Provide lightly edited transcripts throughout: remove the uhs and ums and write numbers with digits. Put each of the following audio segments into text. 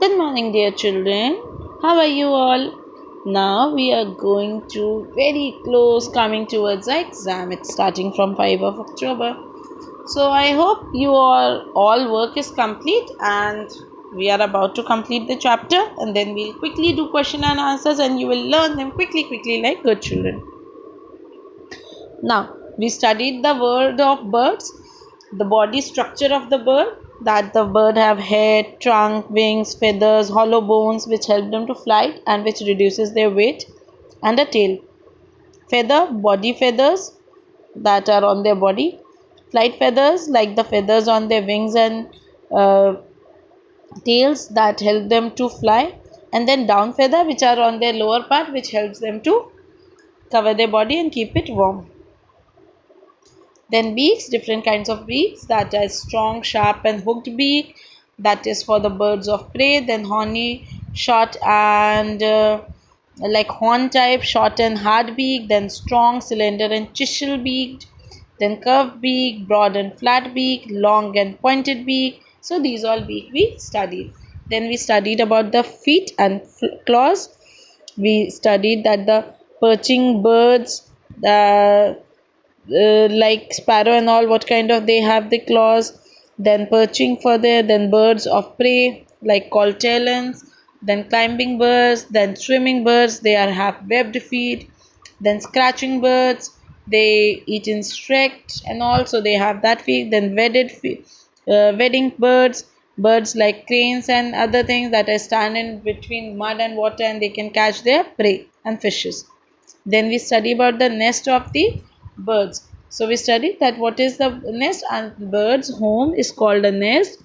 Good morning, dear children. How are you all? Now we are going to very close coming towards the exam. It's starting from 5 of October. So I hope you all work is complete and we are about to complete the chapter, and then we'll quickly do question and answers and you will learn them quickly like good children. Now, we studied the word of birds, the body structure of the bird, that the bird have head, trunk, wings, feathers, hollow bones which help them to fly and which reduces their weight, and a tail. Body feathers that are on their body. Flight feathers like the feathers on their wings and tails that help them to fly. And then down feather which are on their lower part which helps them to cover their body and keep it warm. Then beaks, different kinds of beaks, that is strong, sharp and hooked beak, that is for the birds of prey. Then horny, short and like horn type, short and hard beak. Then strong, cylinder and chisel beaked. Then curved beak, broad and flat beak, long and pointed beak. So these all beak we studied. Then we studied about the feet and claws. We studied that the perching birds, the like sparrow and all, what kind of they have the claws. Then perching further, then birds of prey like called talons, then climbing birds, then swimming birds, they are have webbed feet. Then scratching birds, they eat insects and also they have that feet. Then wedding birds, birds like cranes and other things that are stand in between mud and water and they can catch their prey and fishes. Then we study about the nest of the birds. So we studied that what is the nest, and birds home is called a nest.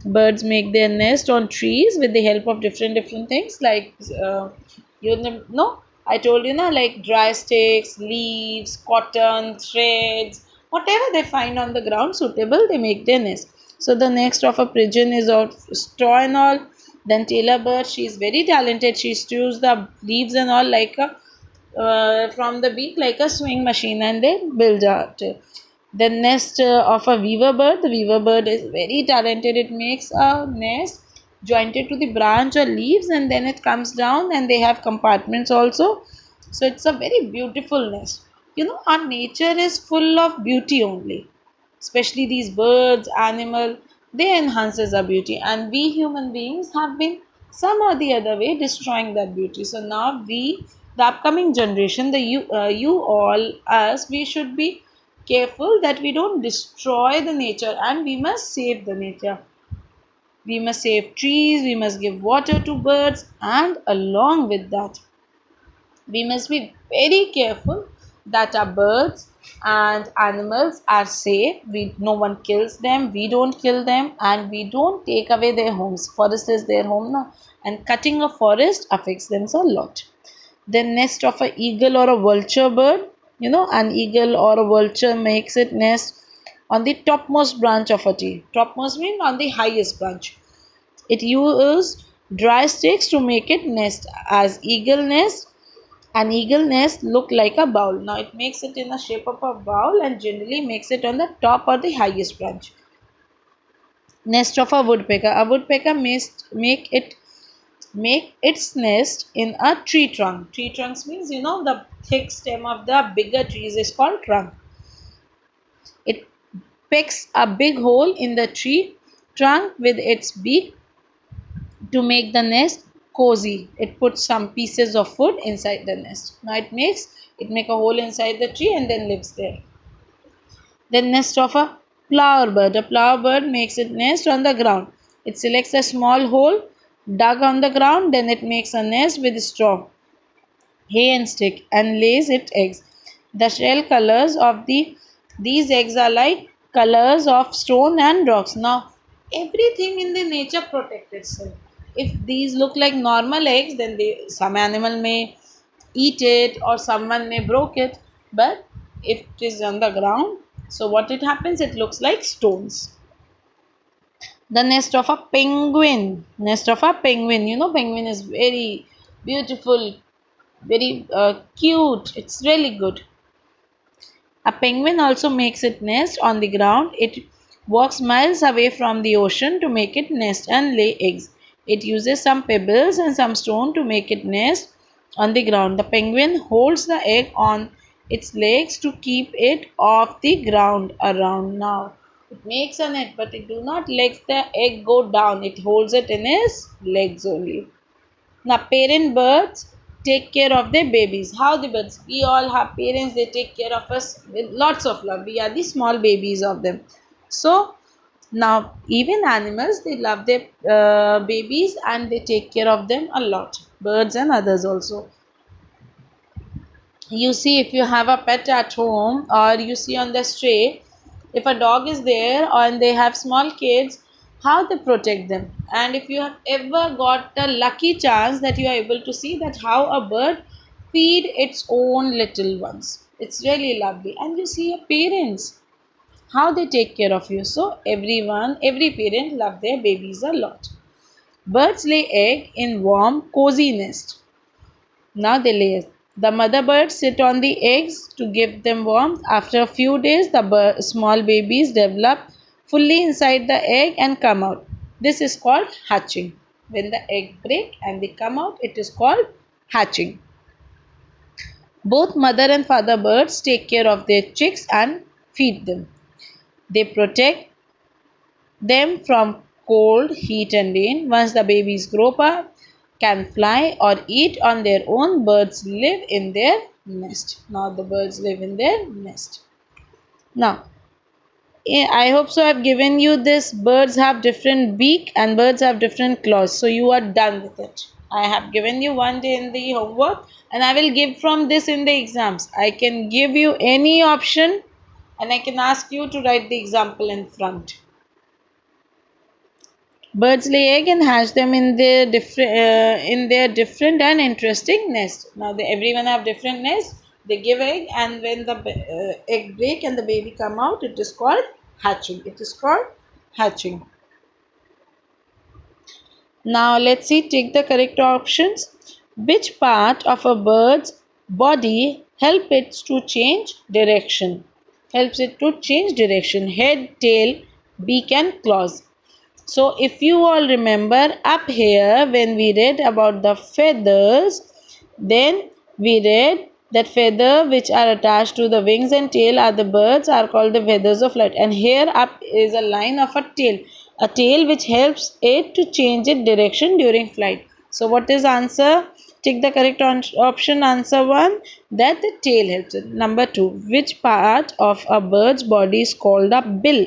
Birds make their nest on trees with the help of different things like I told you like dry sticks, leaves, cotton, threads, whatever they find on the ground suitable, they make their nest. So the nest of a pigeon is of straw and all. Then tailor bird, she is very talented. She stews the leaves and all like a from the beak like a swing machine and they build out. The nest of a weaver bird. The weaver bird is very talented. It makes a nest jointed to the branch or leaves and then it comes down and they have compartments also. So it's a very beautiful nest. Our nature is full of beauty only. Especially these birds, animal, they enhances our beauty and we human beings have been some or the other way destroying that beauty. So now we, the upcoming generation, you all, us, we should be careful that we don't destroy the nature and we must save the nature. We must save trees, we must give water to birds, and along with that, we must be very careful that our birds and animals are safe. No one kills them, we don't kill them, and we don't take away their homes. Forest is their home now, and cutting a forest affects them a lot. The nest of an eagle or a vulture bird, an eagle or a vulture makes its nest on the topmost branch of a tree. Topmost means on the highest branch. It uses dry sticks to make it nest. As eagle nest, an eagle nest look like a bowl. Now it makes it in the shape of a bowl and generally makes it on the top or the highest branch. Nest of a woodpecker. A woodpecker make its nest in a tree trunk. Tree trunks means the thick stem of the bigger trees is called trunk. It pecks a big hole in the tree trunk with its beak to make the nest cozy. It puts some pieces of food inside the nest. Now it make a hole inside the tree and then lives there. The nest of a flower bird. A flower bird makes its nest on the ground. It selects a small hole dug on the ground, then it makes a nest with straw, hay and stick and lays its eggs. The shell colors of these eggs are like colors of stone and rocks. Now everything in the nature protects itself. If these look like normal eggs, then some animal may eat it or someone may broke it. But if it is on the ground, so what it happens, it looks like stones. The nest of a penguin. Nest of a penguin. Penguin is very beautiful, very cute. It's really good. A penguin also makes its nest on the ground. It walks miles away from the ocean to make it nest and lay eggs. It uses some pebbles and some stone to make it nest on the ground. The penguin holds the egg on its legs to keep it off the ground around. Now, it makes a net, but it do not let the egg go down. It holds it in its legs only. Now, parent birds take care of their babies. How the birds? We all have parents, they take care of us with lots of love. We are the small babies of them. So, now even animals, they love their babies and they take care of them a lot. Birds and others also. You see, if you have a pet at home or you see on the street, if a dog is there and they have small kids, how they protect them. And if you have ever got a lucky chance that you are able to see that how a bird feed its own little ones, it's really lovely. And you see your parents, how they take care of you. So every parent love their babies a lot. Birds lay egg in warm cozy nest. Now they lay. The mother birds sit on the eggs to give them warmth. After a few days, the small babies develop fully inside the egg and come out. This is called hatching. When the egg break and they come out, it is called hatching. Both mother and father birds take care of their chicks and feed them. They protect them from cold, heat and rain. Once the babies grow up, can fly or eat on their own, birds live in their nest. Now the birds live in their nest. Now, I hope so I've given you this. Birds have different beak and birds have different claws. So you are done with it. I have given you one day in the homework and I will give from this in the exams. I can give you any option and I can ask you to write the example in front. Birds lay egg and hatch them in their different and interesting nest. Now everyone have different nests. They give egg, and when the egg break and the baby come out, it is called hatching. It is called hatching. Now let's see. Take the correct options. Which part of a bird's body help it to change direction? Helps it to change direction. Head, tail, beak, and claws. So if you all remember up here when we read about the feathers, then we read that feather which are attached to the wings and tail are the birds are called the feathers of flight. And here up is a line of a tail which helps it to change its direction during flight. So what is answer? Take the correct option, answer 1, that the tail helps it. Number 2, which part of a bird's body is called a bill?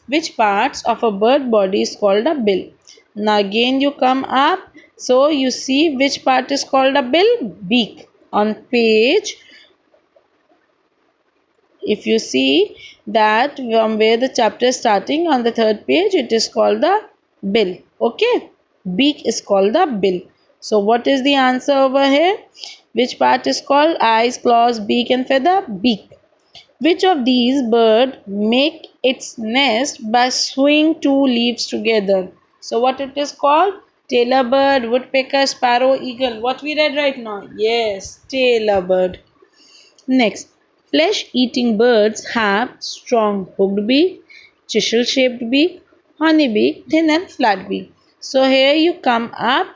Which parts of a bird body is called a bill? Now again you come up. So you see which part is called a bill? Beak. On page, if you see that from where the chapter is starting on the 3rd page, it is called the bill. Okay. Beak is called the bill. So what is the answer over here? Which part is called eyes, claws, beak and feather? Beak. Which of these bird make its nest by sewing two leaves together? So what it is called? Tailor bird, woodpecker, sparrow, eagle. What we read right now? Yes, tailor bird. Next, flesh-eating birds have strong hooked beak, chisel-shaped beak, honey beak, thin and flat beak. So here you come up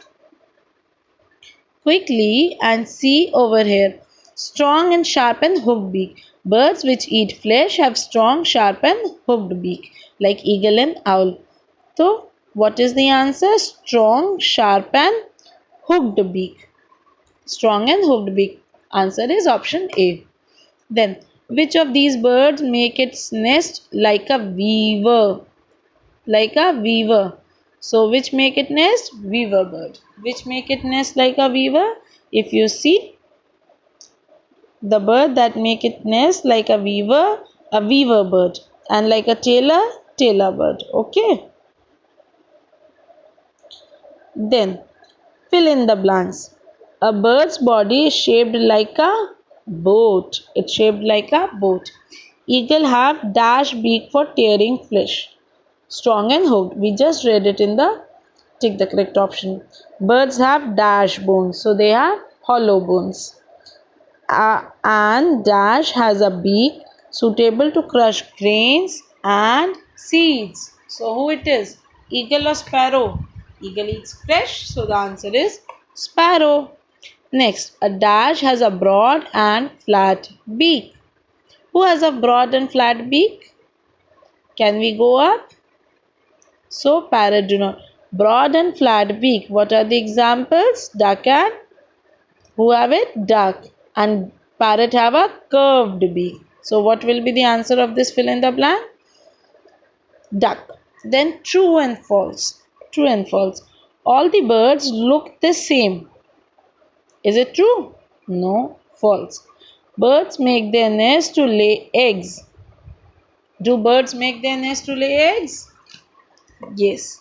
quickly and see over here. Strong and sharp and hooked beak. Birds which eat flesh have strong, sharp and hooked beak like eagle and owl. So what is the answer? Strong, sharp and hooked beak. Strong and hooked beak. Answer is option A. Then which of these birds make its nest like a weaver? Like a weaver. So which make it nest? Weaver bird. Which make it nest like a weaver? If you see the bird that make it nest like a weaver bird, and like a tailor bird. Okay. Then fill in the blanks. A bird's body is shaped like a boat. It's shaped like a boat. Eagle have dash beak for tearing flesh. Strong and hooked. We just read it in the, take the correct option. Birds have dash bones, so they have hollow bones. And dash has a beak suitable to crush grains and seeds. So who it is? Eagle or sparrow? Eagle eats fish, so the answer is sparrow. Next, a dash has a broad and flat beak. Who has a broad and flat beak? Can we go up? So, parrot do not. Broad and flat beak. What are the examples? Duck and who have it? Duck. And parrot have a curved beak. So, what will be the answer of this fill in the blank? Duck. Then true and false. True and false. All the birds look the same. Is it true? No. False. Birds make their nest to lay eggs. Do birds make their nest to lay eggs? Yes.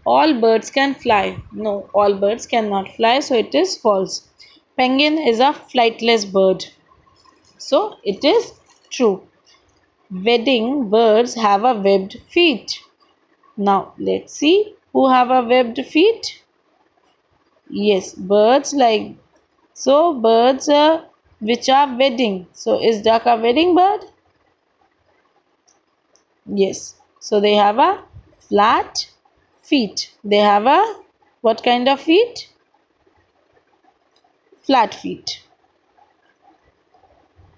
All birds can fly. No, all birds cannot fly, so it is false. Penguin is a flightless bird. So it is true. Wedding birds have a webbed feet. Now let's see who have a webbed feet. Yes, birds like birds which are wedding. So is duck a wedding bird? Yes. So they have a flat feet. They have a what kind of feet? Flat feet.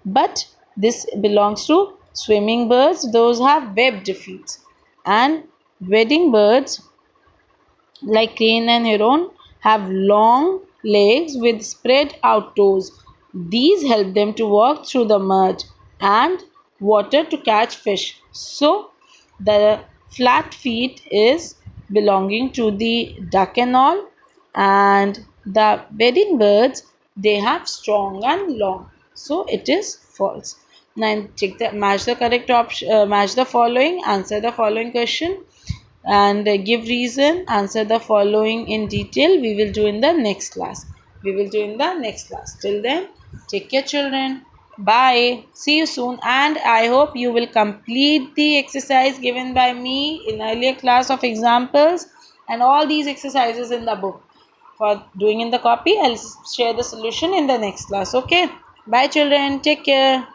But this belongs to swimming birds. Those have webbed feet. And wedding birds like crane and heron have long legs with spread out toes. These help them to walk through the mud and water to catch fish. So the flat feet is belonging to the duck and all, and the wedding birds they have strong and long. So it is false. Now check the match the correct option, match the following, answer the following question and give reason, answer the following in detail. We will do in the next class. Till then, take care children. Bye. See you soon, and I hope you will complete the exercise given by me in earlier class of examples and all these exercises in the book. For doing in the copy, I'll share the solution in the next class. Okay. Bye children. Take care.